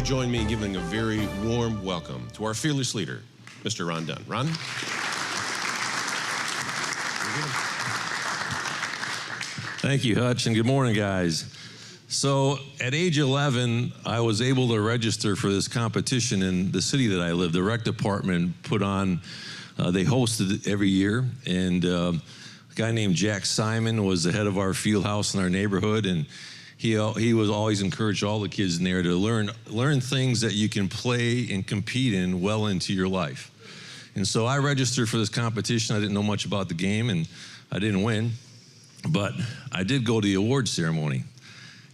join me in giving a very warm welcome to our fearless leader, Mr. Ron Dunn. Ron? Thank you, Hutch, and good morning, guys. So at age 11, I was able to register for this competition in the city that I live. The rec department put on, they hosted it every year, and a guy named Jack Simon was the head of our field house in our neighborhood, and he was always encouraged all the kids in there to learn things that you can play and compete in well into your life. And so I registered for this competition. I didn't know much about the game, and I didn't win, but I did go to the award ceremony.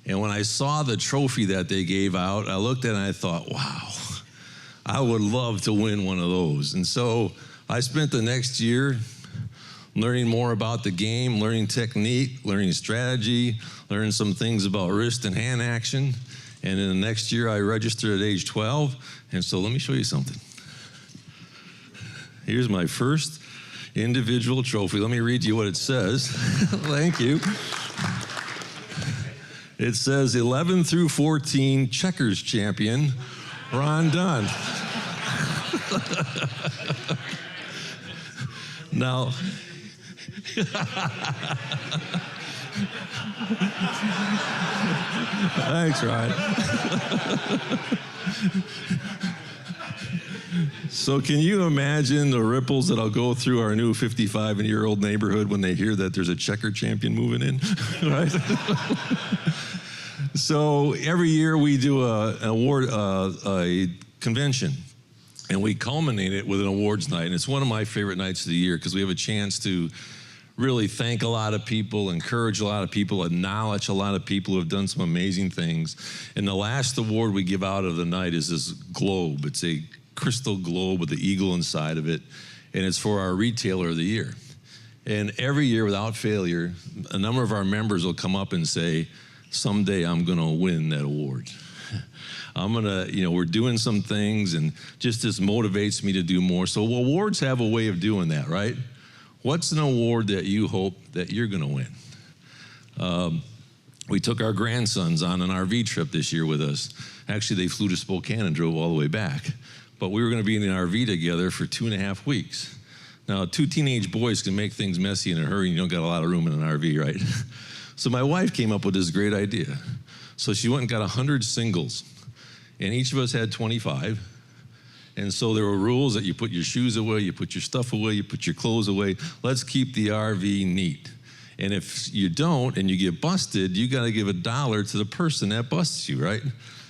And when I saw the trophy that they gave out, I looked at it and I thought, wow, I would love to win one of those. And so I spent the next year learning more about the game, learning technique, learning strategy, learning some things about wrist and hand action. And in the next year, I registered at age 12. And so let me show you something. Here's my first individual trophy. Let me read you what it says. Thank you. It says 11 through 14 checkers champion, Ron Dunn. Now, thanks, Ron. So can you imagine the ripples that'll go through our new 55-year-old neighborhood when they hear that there's a checker champion moving in, right? So every year we do a convention, and we culminate it with an awards night. And it's one of my favorite nights of the year because we have a chance to really thank a lot of people, encourage a lot of people, acknowledge a lot of people who have done some amazing things. And the last award we give out of the night is this globe. It's a crystal globe with the eagle inside of it, and it's for our retailer of the year. And every year, without failure, a number of our members will come up and say, someday I'm gonna win that award. I'm gonna, we're doing some things, and just this motivates me to do more. So awards have a way of doing that, right? What's an award that you hope that you're gonna win? We took our grandsons on an RV trip this year with us. Actually, they flew to Spokane and drove all the way back. But we were gonna be in an RV together for 2.5 weeks. Now, 2 teenage boys can make things messy in a hurry, and you don't got a lot of room in an RV, right? So my wife came up with this great idea. So she went and got 100 singles, and each of us had 25. And so there were rules that you put your shoes away, you put your stuff away, you put your clothes away. Let's keep the RV neat. And if you don't and you get busted, you gotta give $1 to the person that busts you, right?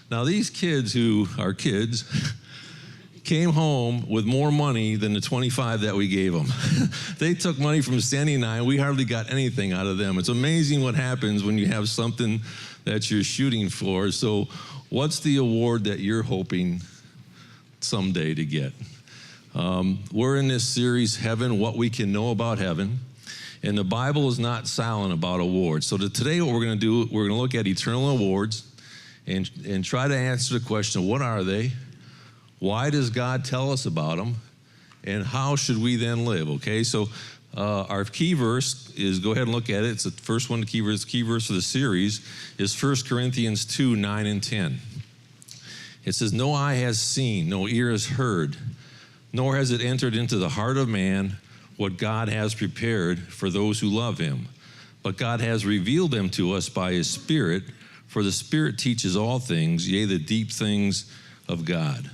Now these kids who are kids came home with more money than the 25 that we gave them. They took money from standing nine. We hardly got anything out of them. It's amazing what happens when you have something that you're shooting for. So what's the award that you're hoping someday to get? We're in this series, Heaven, What We Can Know About Heaven. And the Bible is not silent about awards. So today what we're gonna do, we're gonna look at eternal awards and try to answer the question, what are they? Why does God tell us about them? And how should we then live, okay? So our key verse is, go ahead and look at it. It's the first one, the key verse of the series is 1 Corinthians 2, 9 and 10. It says, no eye has seen, no ear has heard, nor has it entered into the heart of man what God has prepared for those who love him. But God has revealed them to us by his Spirit, for the Spirit teaches all things, yea, the deep things of God.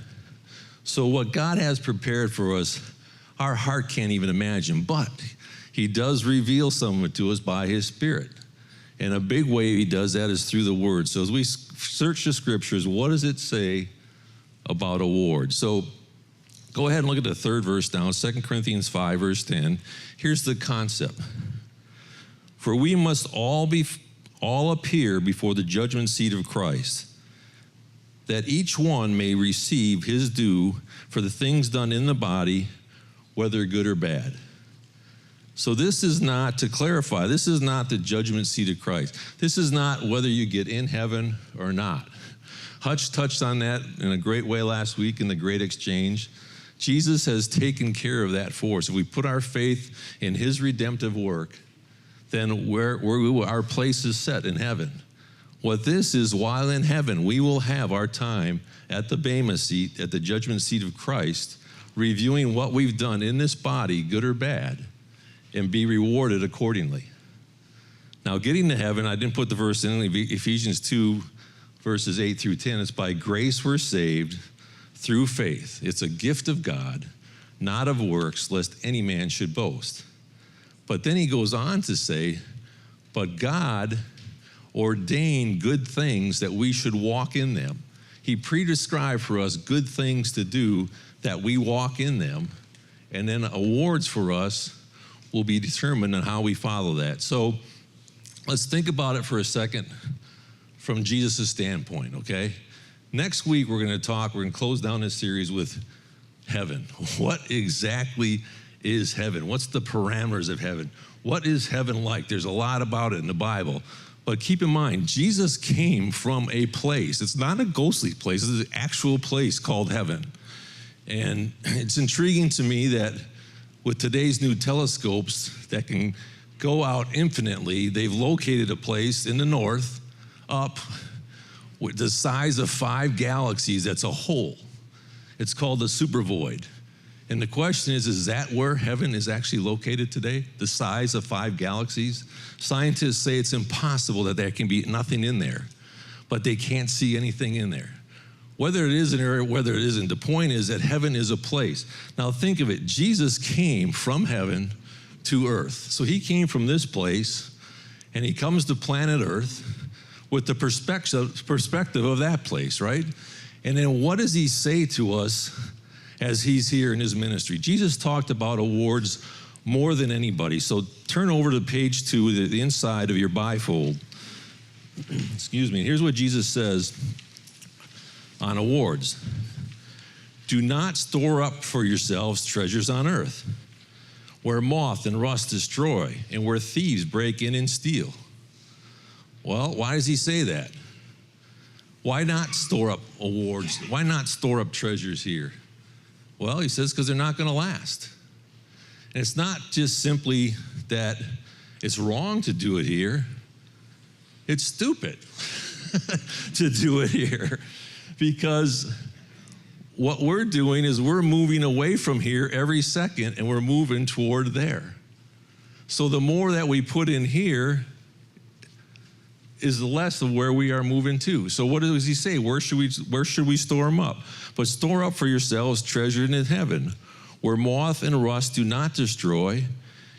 So what God has prepared for us, our heart can't even imagine, but he does reveal some of it to us by his Spirit. And a big way he does that is through the Word. So as we search the scriptures, what does it say about awards? So go ahead and look at the third verse now, 2 Corinthians 5, verse 10. Here's the concept. For we must all appear before the judgment seat of Christ, that each one may receive his due for the things done in the body, whether good or bad. So this is not, to clarify, this is not the judgment seat of Christ. This is not whether you get in heaven or not. Hutch touched on that in a great way last week in the Great Exchange. Jesus has taken care of that for us. If we put our faith in his redemptive work, then our place is set in heaven. What this is, while in heaven, we will have our time at the Bema seat, at the judgment seat of Christ, reviewing what we've done in this body, good or bad, and be rewarded accordingly. Now, getting to heaven, I didn't put the verse in, Ephesians 2, verses 8 through 10. It's by grace we're saved through faith. It's a gift of God, not of works, lest any man should boast. But then he goes on to say, but God ordained good things that we should walk in them. He prescribed for us good things to do that we walk in them, and then awards for us will be determined on how we follow that. So let's think about it for a second from Jesus' standpoint, okay? Next week we're going to close down this series with heaven. What exactly is heaven? What's the parameters of heaven? What is heaven like? There's a lot about it in the Bible. But keep in mind, Jesus came from a place. It's not a ghostly place. It's an actual place called heaven. And it's intriguing to me that with today's new telescopes that can go out infinitely, they've located a place in the north up with the size of 5 galaxies that's a hole. It's called the supervoid. And the question is that where heaven is actually located today? The size of 5 galaxies? Scientists say it's impossible that there can be nothing in there, but they can't see anything in there. Whether it is in there or whether it isn't, the point is that heaven is a place. Now think of it, Jesus came from heaven to earth. So he came from this place and he comes to planet Earth with the perspective of that place, right? And then what does he say to us as he's here in his ministry? Jesus talked about awards more than anybody. So turn over to page 2, the inside of your bifold. Excuse me. Here's what Jesus says on awards. Do not store up for yourselves treasures on earth, where moth and rust destroy, and where thieves break in and steal. Well, why does he say that? Why not store up awards? Why not store up treasures here? Well, he says because they're not going to last. And it's not just simply that it's wrong to do it here. It's stupid to do it here. Because what we're doing is we're moving away from here every second and we're moving toward there. So the more that we put in here is the less of where we are moving to. So what does he say? Where should we store them up? But store up for yourselves treasure in heaven, where moth and rust do not destroy,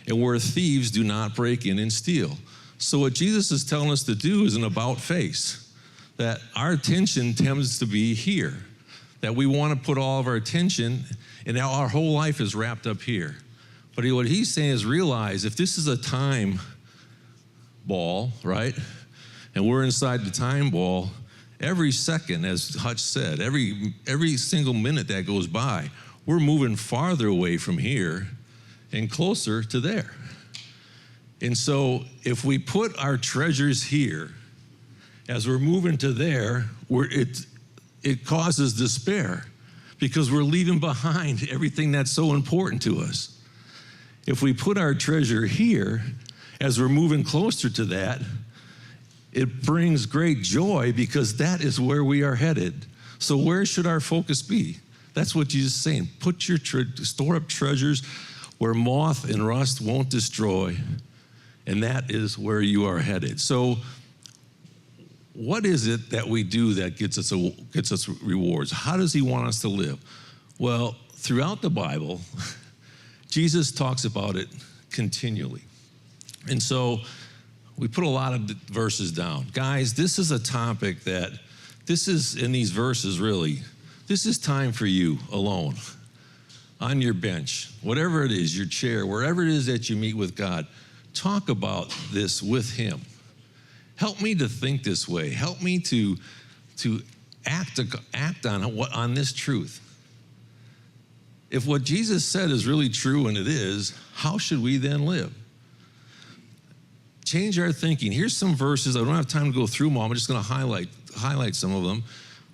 and where thieves do not break in and steal. So what Jesus is telling us to do is an about face, that our attention tends to be here, that we want to put all of our attention, and now our whole life is wrapped up here. But what he's saying is realize if this is a time ball, right? And we're inside the time ball, every second, as Hutch said, every single minute that goes by, we're moving farther away from here and closer to there. And so if we put our treasures here, as we're moving to there, it causes despair because we're leaving behind everything that's so important to us. If we put our treasure here, as we're moving closer to that, it brings great joy because that is where we are headed. So where should our focus be? That's what Jesus is saying. Store up treasures where moth and rust won't destroy, and that is where you are headed. So what is it that we do that gets us rewards? How does he want us to live? Well, throughout the Bible, Jesus talks about it continually. And so we put a lot of verses down. Guys, this is a topic in these verses really, this is time for you alone, on your bench, whatever it is, your chair, wherever it is that you meet with God, talk about this with him. Help me to think this way. Help me to act on this truth. If what Jesus said is really true, and it is, how should we then live? Change our thinking. Here's some verses. I don't have time to go through them all. I'm just going to highlight some of them.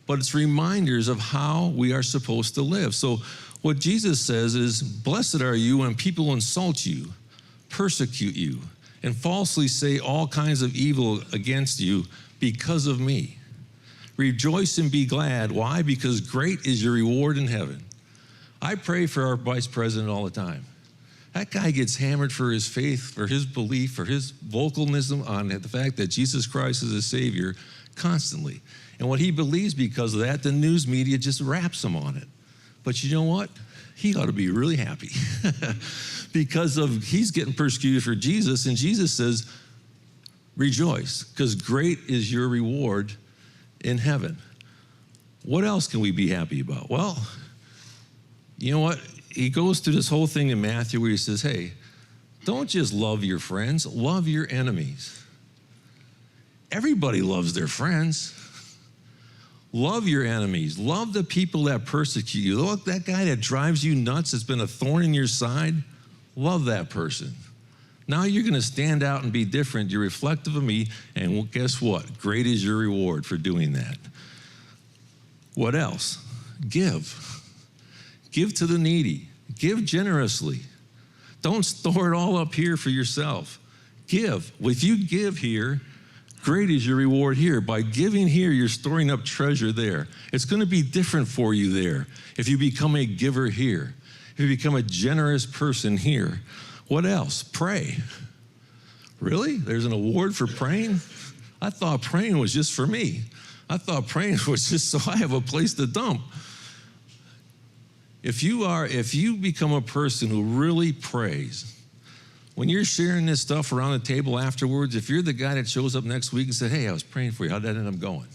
But it's reminders of how we are supposed to live. So what Jesus says is, blessed are you when people insult you, persecute you, and falsely say all kinds of evil against you because of me. Rejoice and be glad. Why? Because great is your reward in heaven. I pray for our vice president all the time. That guy gets hammered for his faith, for his belief, for his vocalism on the fact that Jesus Christ is a Savior constantly. And what he believes because of that, the news media just wraps him on it. But you know what? He ought to be really happy because he's getting persecuted for Jesus, and Jesus says, rejoice, because great is your reward in heaven. What else can we be happy about? Well, you know what? He goes through this whole thing in Matthew where he says, hey, don't just love your friends, love your enemies. Everybody loves their friends. Love your enemies. Love the people that persecute you. Look, that guy that drives you nuts, that's been a thorn in your side, love that person. Now you're going to stand out and be different. You're reflective of me, and well, guess what? Great is your reward for doing that. What else? Give. Give to the needy. Give generously. Don't store it all up here for yourself. Give. If you give here, great is your reward here. By giving here, you're storing up treasure there. It's going to be different for you there if you become a giver here, if you become a generous person here. What else? Pray. Really? There's an award for praying? I thought praying was just for me. I thought praying was just so I have a place to dump. If you become a person who really prays, when you're sharing this stuff around the table afterwards, if you're the guy that shows up next week and said, hey, I was praying for you, how'd that end up going?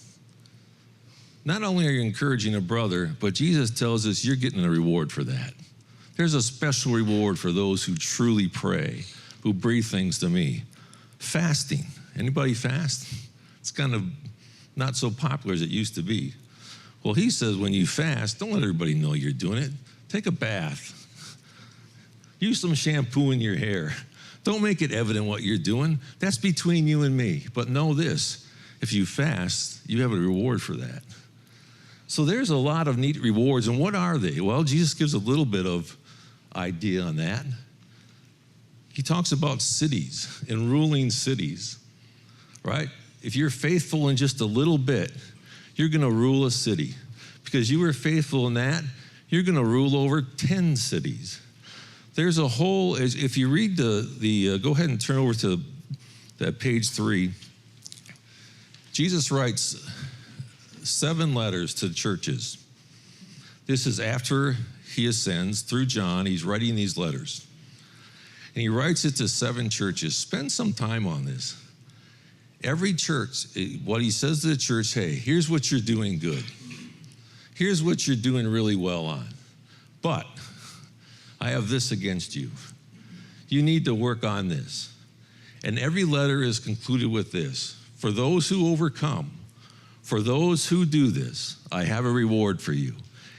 Not only are you encouraging a brother, but Jesus tells us you're getting a reward for that. There's a special reward for those who truly pray, who breathe things to me. Fasting. Anybody fast? It's kind of not so popular as it used to be. Well, he says when you fast, don't let everybody know you're doing it. Take a bath. Use some shampoo in your hair. Don't make it evident what you're doing. That's between you and me. But know this, if you fast, you have a reward for that. So there's a lot of neat rewards. And what are they? Well, Jesus gives a little bit of idea on that. He talks about cities and ruling cities, right? If you're faithful in just a little bit, you're going to rule a city. Because you were faithful in that, you're going to rule over 10 cities. There's a whole, if you read go ahead and turn over to that page 3. Jesus writes 7 letters to churches. This is after he ascends through John. He's writing these letters. And he writes it to 7 churches. Spend some time on this. Every church, what he says to the church, hey, here's what you're doing good. Here's what you're doing really well on. But I have this against you. You need to work on this. And every letter is concluded with this. For those who overcome, for those who do this, I have a reward for you.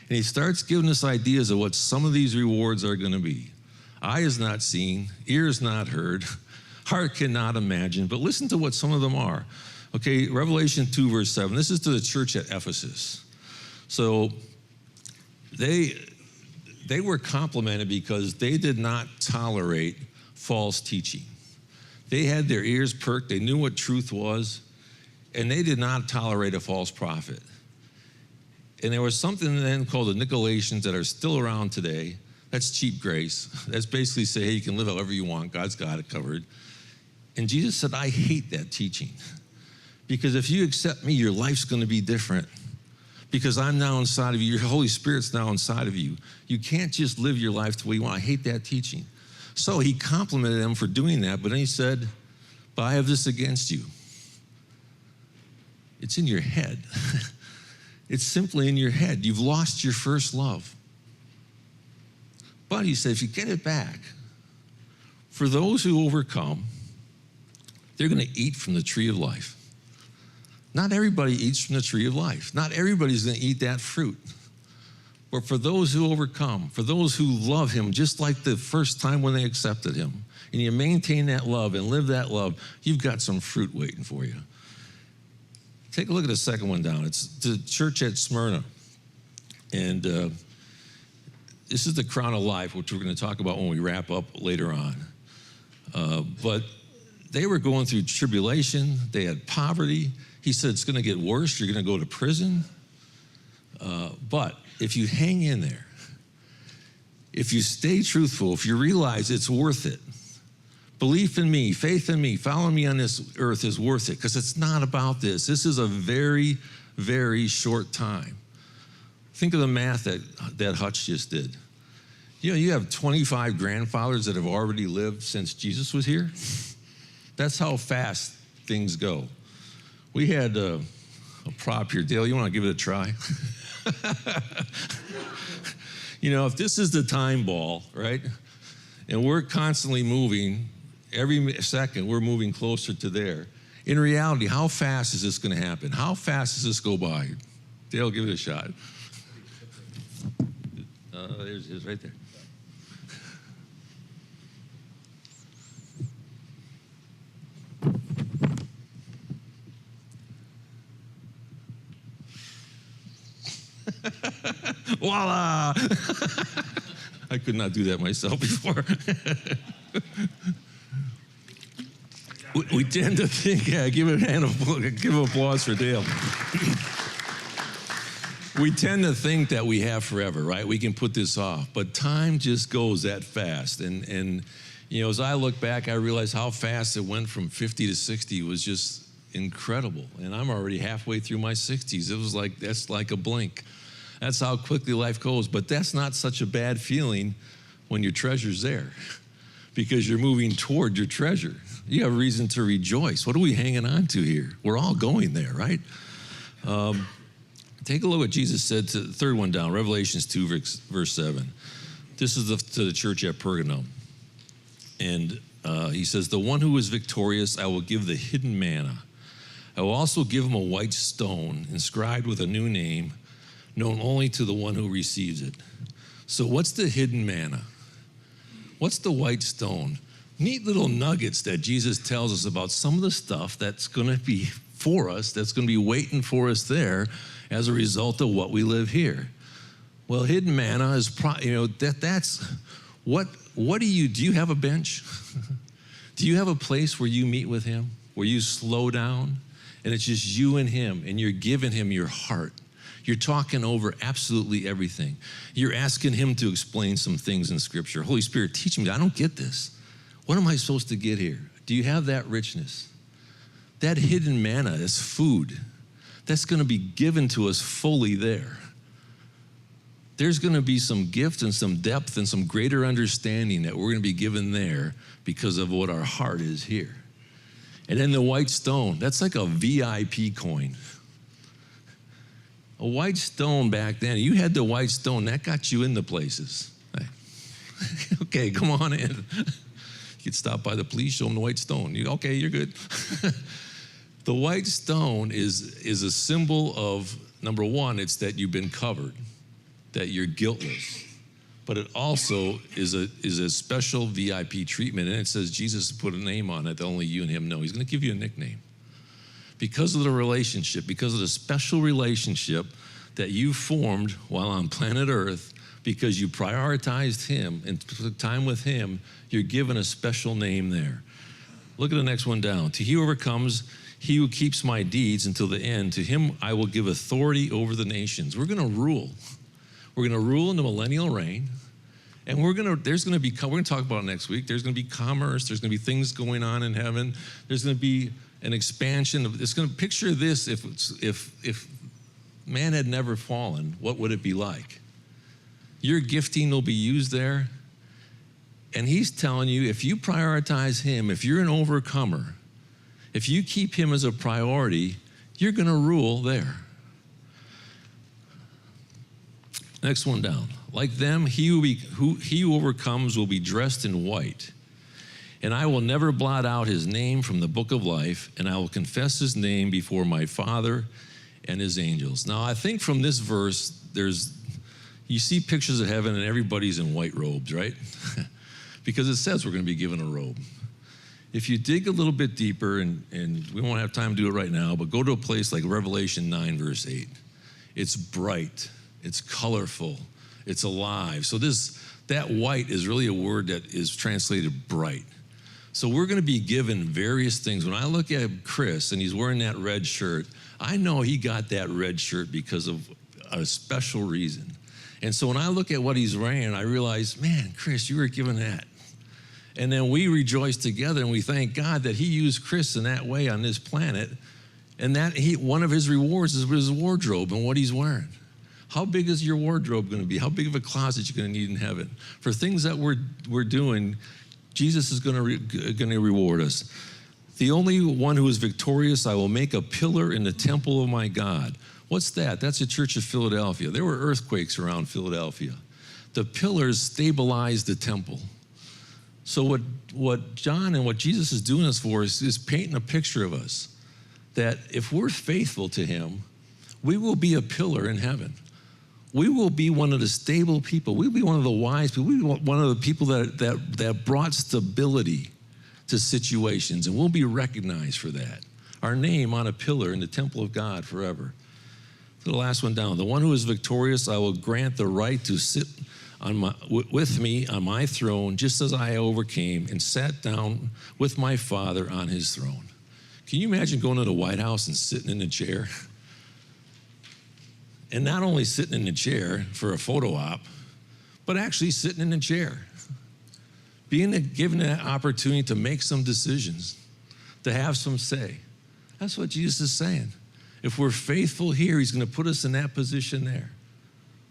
And he starts giving us ideas of what some of these rewards are going to be. Eye is not seen, ear is not heard, heart cannot imagine, but listen to what some of them are. Okay, Revelation 2, verse 7. This is to the church at Ephesus. So they were complimented because they did not tolerate false teaching. They had their ears perked, they knew what truth was, and they did not tolerate a false prophet. And there was something then called the Nicolaitans that are still around today. That's cheap grace. That's basically say, hey, you can live however you want. God's got it covered. And Jesus said, I hate that teaching. Because if you accept me, your life's going to be different. Because I'm now inside of you. Your Holy Spirit's now inside of you. You can't just live your life the way you want. I hate that teaching. So he complimented them for doing that. But then he said, but I have this against you. It's in your head. It's simply in your head. You've lost your first love. But he said, if you get it back, for those who overcome, they're going to eat from the tree of life. Not everybody eats from the tree of life. Not everybody's going to eat that fruit. But for those who overcome, for those who love him, just like the first time when they accepted him, and you maintain that love and live that love, you've got some fruit waiting for you. Take a look at the second one down. It's the church at Smyrna. And this is the crown of life, which we're going to talk about when we wrap up later on. But they were going through tribulation. They had poverty. He said, it's going to get worse. You're going to go to prison. But if you hang in there, if you stay truthful, if you realize it's worth it, belief in me, faith in me, following me on this earth is worth it, because it's not about this. This is a very, very short time. Think of the math that Hutch just did. You have 25 grandfathers that have already lived since Jesus was here. That's how fast things go. We had a prop here. Dale, you want to give it a try? If this is the time ball, right, and we're constantly moving, every second we're moving closer to there. In reality, how fast is this going to happen? How fast does this go by? Dale, give it a shot. There's his right there. Voila! I could not do that myself before. we tend to think, give applause for Dale. We tend to think that we have forever, right? We can put this off, but time just goes that fast. And as I look back, I realize how fast it went from 50 to 60 was just incredible. And I'm already halfway through my 60s. It was like, that's like a blink. That's how quickly life goes. But that's not such a bad feeling when your treasure's there, because you're moving toward your treasure. You have reason to rejoice. What are we hanging on to here? We're all going there, right? Take a look at what Jesus said to the third one down, Revelations 2, verse 7. This is to the church at Pergamum. And he says, the one who is victorious, I will give the hidden manna. I will also give him a white stone inscribed with a new name, known only to the one who receives it. So what's the hidden manna? What's the white stone? Neat little nuggets that Jesus tells us about some of the stuff that's going to be for us, that's going to be waiting for us there as a result of what we live here. Well, hidden manna is, that's what do you have a bench? Do you have a place where you meet with him, where you slow down and it's just you and him, and you're giving him your heart? You're talking over absolutely everything. You're asking him to explain some things in Scripture. Holy Spirit, teach me. I don't get this. What am I supposed to get here? Do you have that richness? That hidden manna is food. That's going to be given to us fully there. There's going to be some gift and some depth and some greater understanding that we're going to be given there because of what our heart is here. And then the white stone, that's like a VIP coin. A white stone back then, you had the white stone, that got you into places. Okay, come on in. You get stopped by the police, show them the white stone. Okay, you're good. The white stone is a symbol of, number one, it's that you've been covered, that you're guiltless. But it also is a special VIP treatment, and it says Jesus put a name on it that only you and him know. He's going to give you a nickname. Because of the relationship, because of the special relationship that you formed while on planet Earth, because you prioritized him and took time with him, you're given a special name there. Look at the next one down. To he who overcomes, he who keeps my deeds until the end, to him I will give authority over the nations. We're going to rule. We're going to rule in the millennial reign. And we're going to talk about it next week. There's going to be commerce. There's going to be things going on in heaven. There's going to be an expansion of, it's going to picture this, if man had never fallen, what would it be like? Your gifting will be used there. And he's telling you, if you prioritize him, if you're an overcomer, if you keep him as a priority, you're going to rule there. Next one down. Like them, he who overcomes will be dressed in white. And I will never blot out his name from the book of life, and I will confess his name before my Father and his angels. Now, I think from this verse, you see pictures of heaven and everybody's in white robes, right? Because it says we're going to be given a robe. If you dig a little bit deeper, and we won't have time to do it right now, but go to a place like Revelation 9, verse 8. It's bright, it's colorful, it's alive. So that white is really a word that is translated bright. So we're going to be given various things. When I look at Chris and he's wearing that red shirt, I know he got that red shirt because of a special reason. And so when I look at what he's wearing, I realize, man, Chris, you were given that. And then we rejoice together and we thank God that he used Chris in that way on this planet. And that one of his rewards is his wardrobe and what he's wearing. How big is your wardrobe going to be? How big of a closet you're going to need in heaven? For things that we're doing, Jesus is going to reward us. The only one who is victorious, I will make a pillar in the temple of my God. What's that? That's the Church of Philadelphia. There were earthquakes around Philadelphia. The pillars stabilized the temple. So what John and what Jesus is doing this for is painting a picture of us, that if we're faithful to him, we will be a pillar in heaven. We will be one of the stable people. We'll be one of the wise people. We'll be one of the people that brought stability to situations, and we'll be recognized for that. Our name on a pillar in the temple of God forever. The last one down. The one who is victorious, I will grant the right to sit with me on my throne, just as I overcame and sat down with my Father on his throne. Can you imagine going to the White House and sitting in the chair? And not only sitting in the chair for a photo op, but actually sitting in the chair. Given that opportunity to make some decisions, to have some say. That's what Jesus is saying. If we're faithful here, he's going to put us in that position there.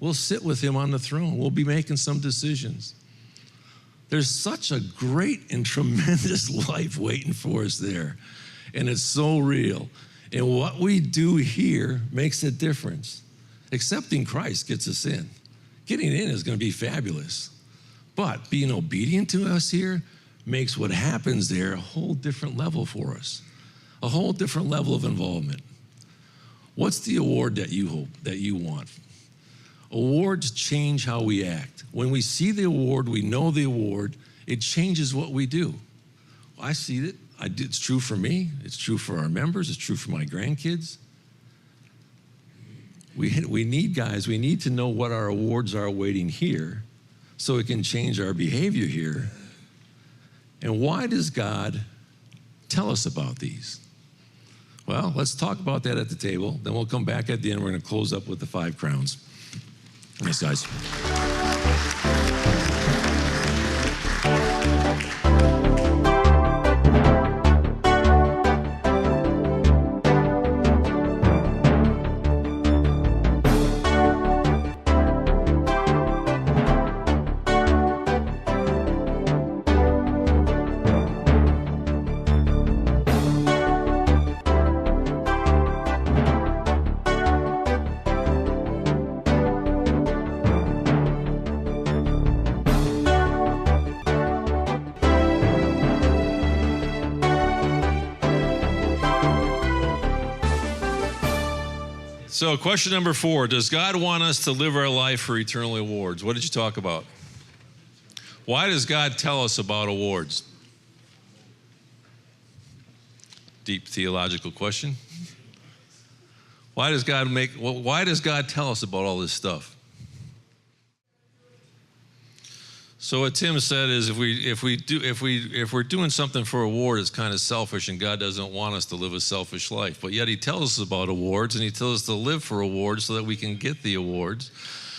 We'll sit with him on the throne. We'll be making some decisions. There's such a great and tremendous life waiting for us there. And it's so real. And what we do here makes a difference. Accepting Christ gets us in. Getting in is going to be fabulous. But being obedient to us here makes what happens there a whole different level for us. A whole different level of involvement. What's the award that you want? Awards change how we act. When we see the award, we know the award, it changes what we do. I see it. It's true for me. It's true for our members. It's true for my grandkids. We need to know what our awards are waiting here so it can change our behavior here. And why does God tell us about these? Well, let's talk about that at the table. Then we'll come back at the end. We're going to close up with the 5 crowns. Thanks, guys. So question number 4, does God want us to live our life for eternal awards? What did you talk about? Why does God tell us about awards? Deep theological question. Why does God tell us about all this stuff? So what Tim said is if we're doing something for award, it's kind of selfish, and God doesn't want us to live a selfish life. But yet he tells us about awards, and he tells us to live for awards so that we can get the awards.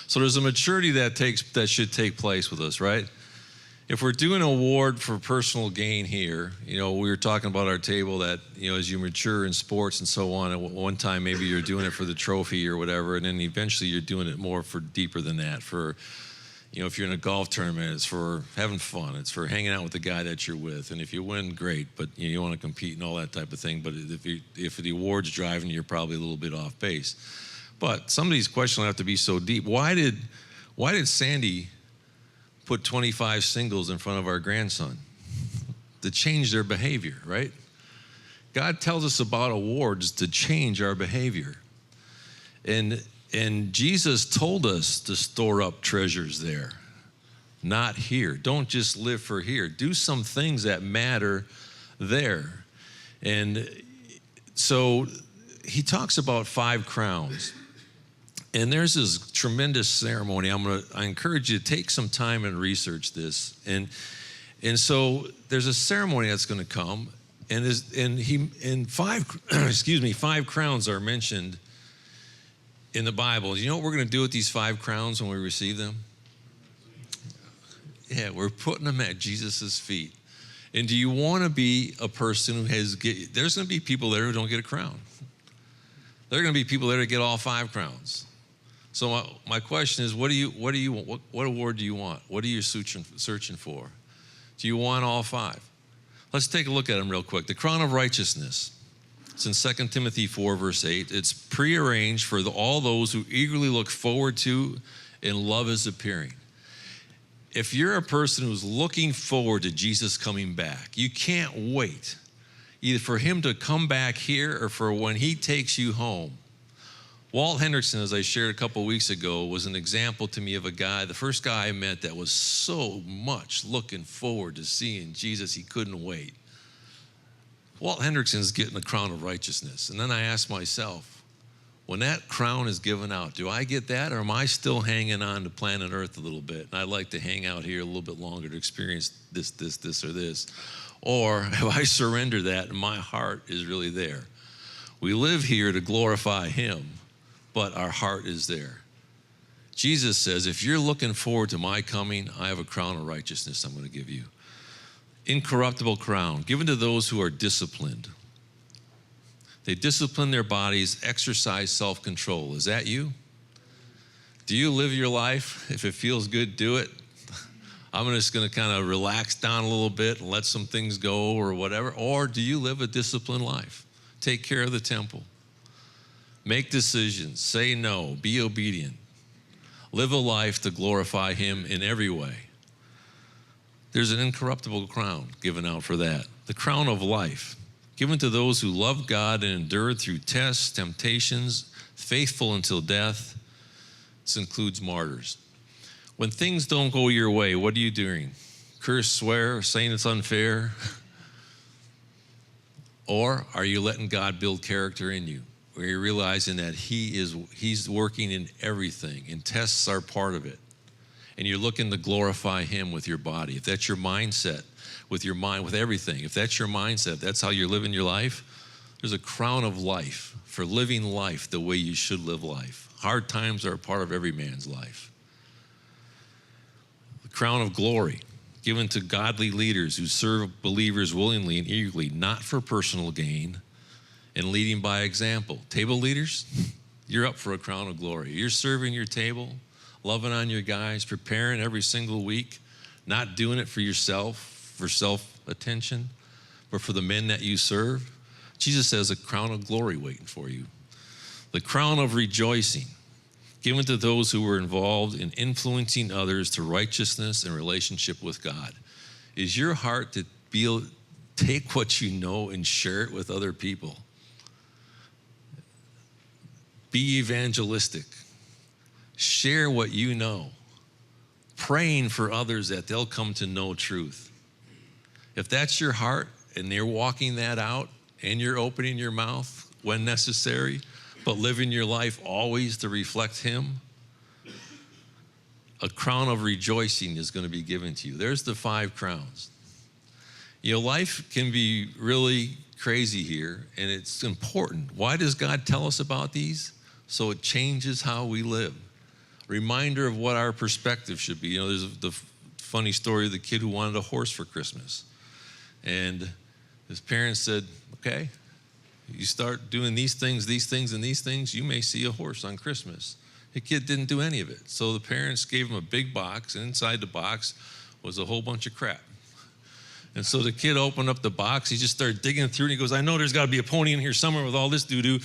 So there's a maturity that should take place with us, right? If we're doing an award for personal gain here, we were talking about our table that, as you mature in sports and so on, at one time maybe you're doing it for the trophy or whatever, and then eventually you're doing it more for deeper than that, for if you're in a golf tournament, it's for having fun. It's for hanging out with the guy that you're with. And if you win, great, but you want to compete and all that type of thing. But if the award's driving you, you're probably a little bit off base. But some of these questions don't have to be so deep. Why did Sandy put 25 singles in front of our grandson? To change their behavior, right? God tells us about awards to change our behavior. And Jesus told us to store up treasures there, not here. Don't just live for here. Do some things that matter there. And so he talks about 5 crowns. And there's this tremendous ceremony. I encourage you to take some time and research this. And And so there's a ceremony that's going to come, and five, excuse me, 5 crowns are mentioned in the Bible. You know what we're going to do with these 5 crowns when we receive them? Yeah, we're putting them at Jesus' feet. And do you want to be a person who there's going to be people there who don't get a crown. There are going to be people there that get all 5 crowns. So my question is, what award do you want? What are you searching for? Do you want all 5? Let's take a look at them real quick. The crown of righteousness. It's in 2 Timothy 4, verse 8. It's prearranged for all those who eagerly look forward to and love his appearing. If you're a person who's looking forward to Jesus coming back, you can't wait either for him to come back here or for when he takes you home. Walt Hendrickson, as I shared a couple weeks ago, was an example to me of a guy, the first guy I met that was so much looking forward to seeing Jesus, he couldn't wait. Walt Hendrickson's getting the crown of righteousness. And then I asked myself, when that crown is given out, do I get that, or am I still hanging on to planet Earth a little bit? And I'd like to hang out here a little bit longer to experience this, or this. Or have I surrendered that and my heart is really there? We live here to glorify him, but our heart is there. Jesus says, if you're looking forward to my coming, I have a crown of righteousness I'm going to give you. Incorruptible crown, given to those who are disciplined. They discipline their bodies, exercise self-control. Is that you? Do you live your life? If it feels good, do it. I'm just going to kind of relax down a little bit and let some things go or whatever. Or do you live a disciplined life? Take care of the temple. Make decisions. Say no. Be obedient. Live a life to glorify him in every way. There's an incorruptible crown given out for that. The crown of life, given to those who love God and endured through tests, temptations, faithful until death. This includes martyrs. When things don't go your way, what are you doing? Curse, swear, saying it's unfair? Or are you letting God build character in you? Where you're realizing that he's working in everything, and tests are part of it. And you're looking to glorify him with your body. If that's your mindset, with your mind, with everything, if that's your mindset, that's how you're living your life, there's a crown of life for living life the way you should live life. Hard times are a part of every man's life. The crown of glory, given to godly leaders who serve believers willingly and eagerly, not for personal gain, and leading by example. Table leaders, you're up for a crown of glory. You're serving your table, loving on your guys, preparing every single week, not doing it for yourself, for self-attention, but for the men that you serve. Jesus has a crown of glory waiting for you. The crown of rejoicing, given to those who were involved in influencing others to righteousness and relationship with God. Is your heart to take what you know and share it with other people? Be evangelistic. Share what you know. Praying for others that they'll come to know truth. If that's your heart and they're walking that out and you're opening your mouth when necessary, but living your life always to reflect him, a crown of rejoicing is going to be given to you. There's the 5 crowns. You know, life can be really crazy here, and it's important. Why does God tell us about these? So it changes how we live. Reminder of what our perspective should be. You know, there's the funny story of the kid who wanted a horse for Christmas. And his parents said, okay, you start doing these things, and these things, you may see a horse on Christmas. The kid didn't do any of it. So the parents gave him a big box, and inside the box was a whole bunch of crap. And so the kid opened up the box. He just started digging through, and he goes, I know there's got to be a pony in here somewhere with all this doo-doo.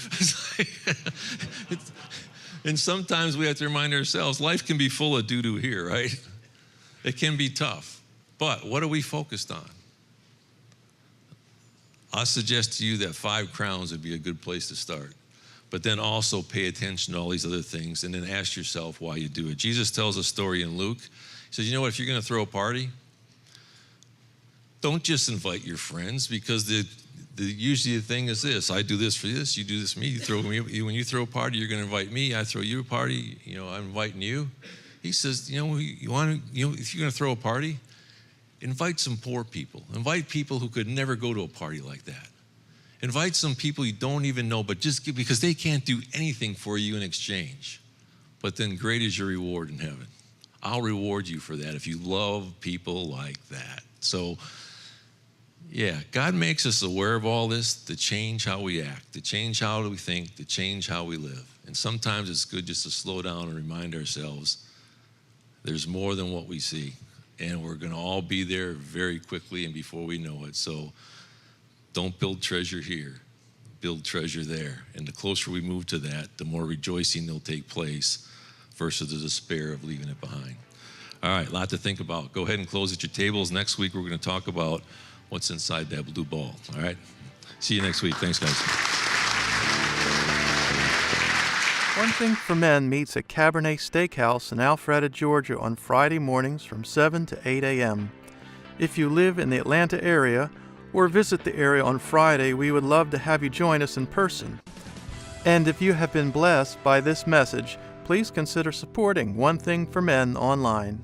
And sometimes we have to remind ourselves, life can be full of doo-doo here, right? It can be tough. But what are we focused on? I suggest to you that 5 crowns would be a good place to start. But then also pay attention to all these other things, and then ask yourself why you do it. Jesus tells a story in Luke. He says, you know what, if you're going to throw a party, don't just invite your friends, because usually the thing is this: I do this for this, you do this for me. When you throw a party, you're going to invite me. I throw you a party. You know, I'm inviting you. He says, if you're going to throw a party, Invite some poor people. Invite people who could never go to a party like that. Invite some people you don't even know, but just because they can't do anything for you in exchange. But then great is your reward in heaven. I'll reward you for that if you love people like that. So, yeah, God makes us aware of all this to change how we act, to change how we think, to change how we live. And sometimes it's good just to slow down and remind ourselves there's more than what we see. And we're going to all be there very quickly and before we know it. So don't build treasure here, build treasure there. And the closer we move to that, the more rejoicing will take place versus the despair of leaving it behind. All right, a lot to think about. Go ahead and close at your tables. Next week, we're going to talk about what's inside that blue ball. All right? See you next week. Thanks, guys. One Thing for Men meets at Cabernet Steakhouse in Alpharetta, Georgia on Friday mornings from 7 to 8 a.m. If you live in the Atlanta area or visit the area on Friday, we would love to have you join us in person. And if you have been blessed by this message, please consider supporting One Thing for Men online.